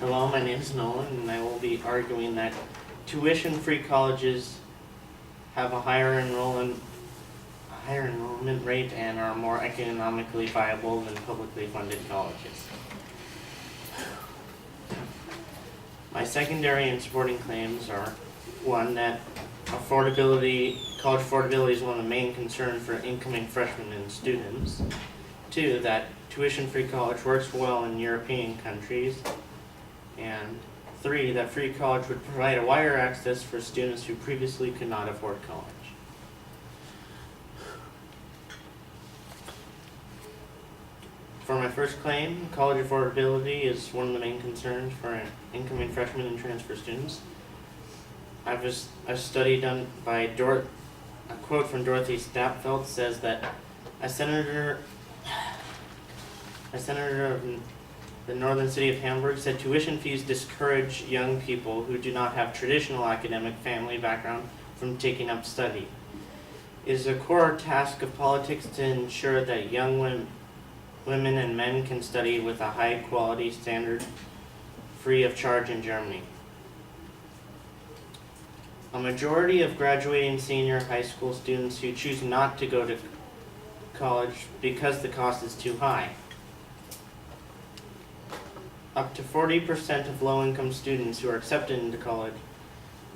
Hello, my name is Nolan, and I will be arguing that tuition-free colleges have a higher enrollment rate and are more economically viable than publicly funded colleges. My secondary and supporting claims are: one, that college affordability is one of the main concerns for incoming freshmen and students. Two, that tuition-free college works well in European countries. And three, that free college would provide a wider access for students who previously could not afford college. For my first claim, college affordability is one of the main concerns for incoming freshmen and transfer students. A study done by a quote from Dorothy Stapfeld says that a senator of the northern city of Hamburg said tuition fees discourage young people who do not have traditional academic family background from taking up study. It is a core task of politics to ensure that young women and men can study with a high quality standard free of charge in Germany. A majority of graduating senior high school students who choose not to go to college because the cost is too high. Up to 40% of low-income students who are accepted into college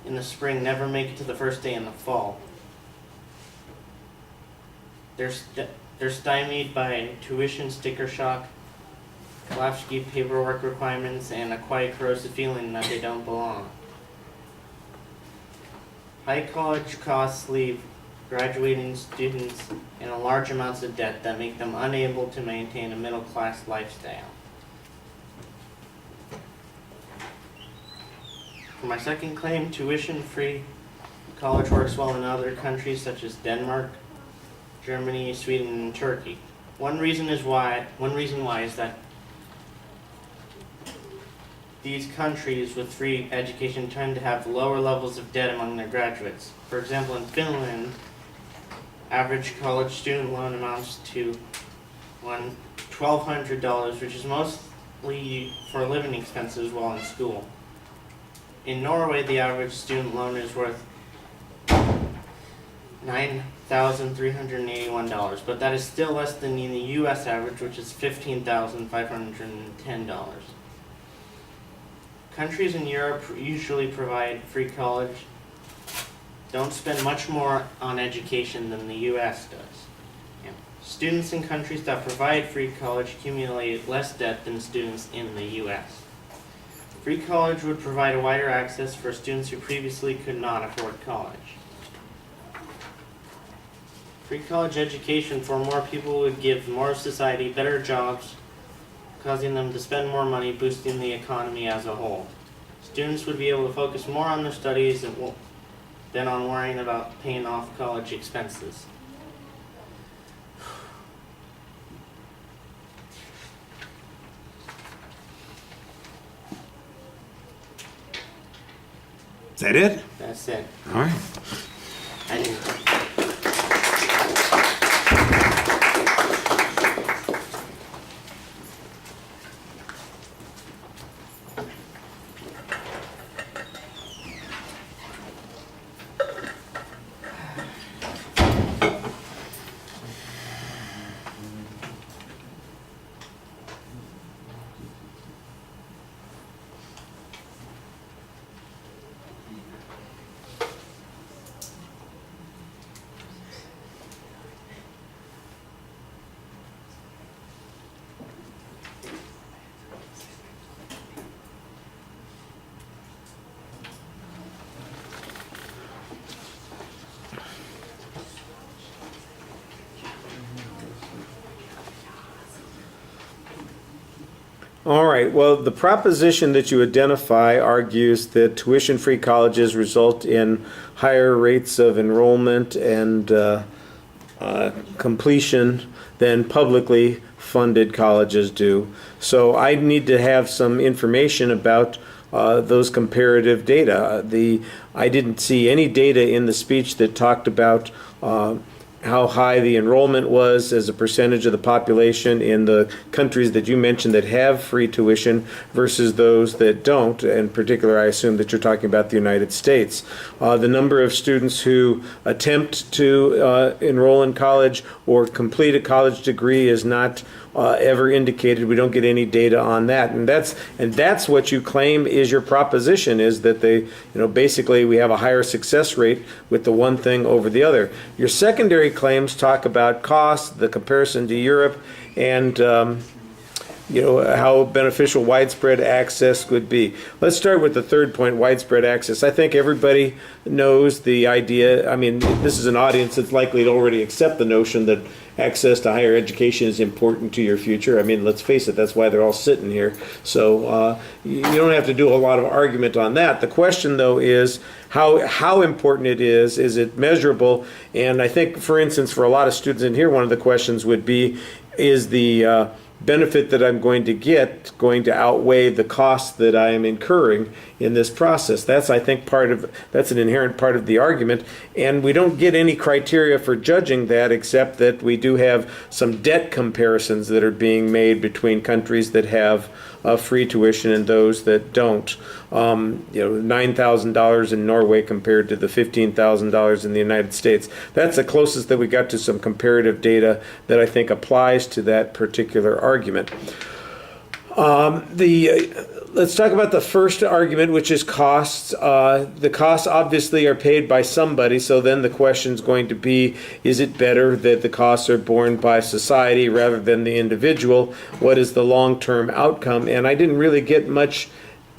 in the spring never make it to the first day in the fall. They're stymied by tuition sticker shock, Kalafsky paperwork requirements, and a quiet corrosive feeling that they don't belong. High college costs leave graduating students in large amounts of debt that make them unable to maintain a middle-class lifestyle. For my second claim, tuition-free college works well in other countries such as Denmark, Germany, Sweden, and Turkey. One reason why is that these countries with free education tend to have lower levels of debt among their graduates. For example, in Finland, average college student loan amounts to $1,200, which is mostly for living expenses while in school. In Norway, the average student loan is worth $9,381, but that is still less than in the U.S. average, which is $15,510. Countries in Europe usually provide free college, don't spend much more on education than the U.S. does. Students in countries that provide free college accumulate less debt than students in the U.S. Free college would provide a wider access for students who previously could not afford college. Free college education for more people would give more of society better jobs, causing them to spend more money, boosting the economy as a whole. Students would be able to focus more on their studies than on worrying about paying off college expenses. Is that it? That's it. All right. I didn't. All right. Well, the proposition that you identify argues that tuition-free colleges result in higher rates of enrollment and completion than publicly funded colleges do. So I need to have some information about those comparative data. I didn't see any data in the speech that talked about how high the enrollment was as a percentage of the population in the countries that you mentioned that have free tuition versus those that don't. In particular, I assume that you're talking about the United States. The number of students who attempt to enroll in college or complete a college degree is not ever indicated. We don't get any data on that, and that's what you claim is your proposition, is that basically we have a higher success rate with the one thing over the other. Your secondary claims talk about cost, the comparison to Europe, and how beneficial widespread access would be. Let's start with the third point, widespread access. I think everybody knows the idea. I mean, this is an audience that's likely to already accept the notion that access to higher education is important to your future. I mean, let's face it, that's why they're all sitting here. So you don't have to do a lot of argument on that. The question, though, is how important it is it measurable? And I think, for instance, for a lot of students in here, one of the questions would be, is the benefit that I'm going to get going to outweigh the cost that I am incurring in this process? That's, I think, that's an inherent part of the argument, and we don't get any criteria for judging that, except that we do have some debt comparisons that are being made between countries that have free tuition and those that don't. $9,000 in Norway compared to the $15,000 in the United States. That's the closest that we got to some comparative data that I think applies to that particular argument. Let's talk about the first argument, which is costs. The costs obviously are paid by somebody, so then the question is going to be, is it better that the costs are borne by society rather than the individual? What is the long-term outcome? And I didn't really get much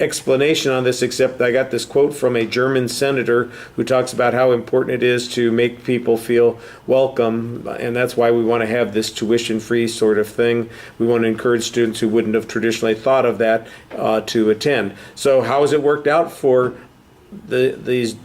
explanation on this, except I got this quote from a German senator who talks about how important it is to make people feel welcome, and that's why we want to have this tuition-free sort of thing. We want to encourage students who wouldn't have traditionally thought of that to attend. So how has it worked out for this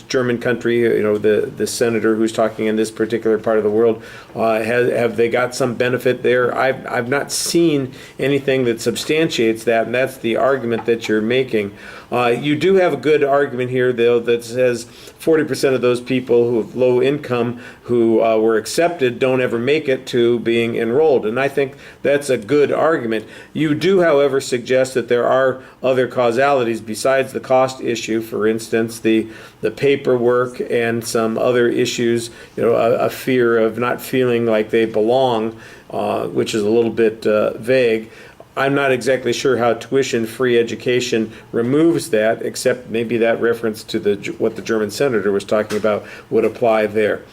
German country, the senator who's talking in this particular part of the world? Have they got some benefit there? I've not seen anything that substantiates that, and that's the argument that you're making. You do have a good argument here, though, that says 40% of those people who have low income who were accepted don't ever make it to being enrolled, and I think that's a good argument. You do, however, suggest that there are other causalities besides the cost issue. For instance, the paperwork and some other issues, a fear of not feeling like they belong, which is a little bit vague. I'm not exactly sure how tuition-free education removes that, except maybe that reference to what the German senator was talking about would apply there.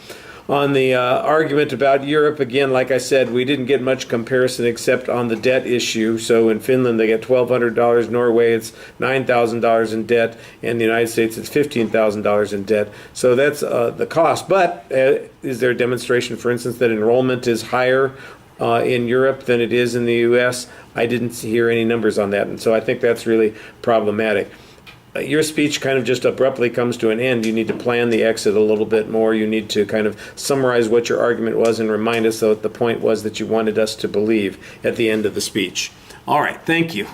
On the argument about Europe, again, like I said, we didn't get much comparison except on the debt issue. So in Finland, they get $1,200. Norway, it's $9,000 in debt. And the United States, it's $15,000 in debt. So that's the cost. But is there a demonstration, for instance, that enrollment is higher in Europe than it is in the U.S.? I didn't hear any numbers on that. And so I think that's really problematic. Your speech kind of just abruptly comes to an end. You need to plan the exit a little bit more. You need to kind of summarize what your argument was and remind us that the point was that you wanted us to believe at the end of the speech. All right, thank you.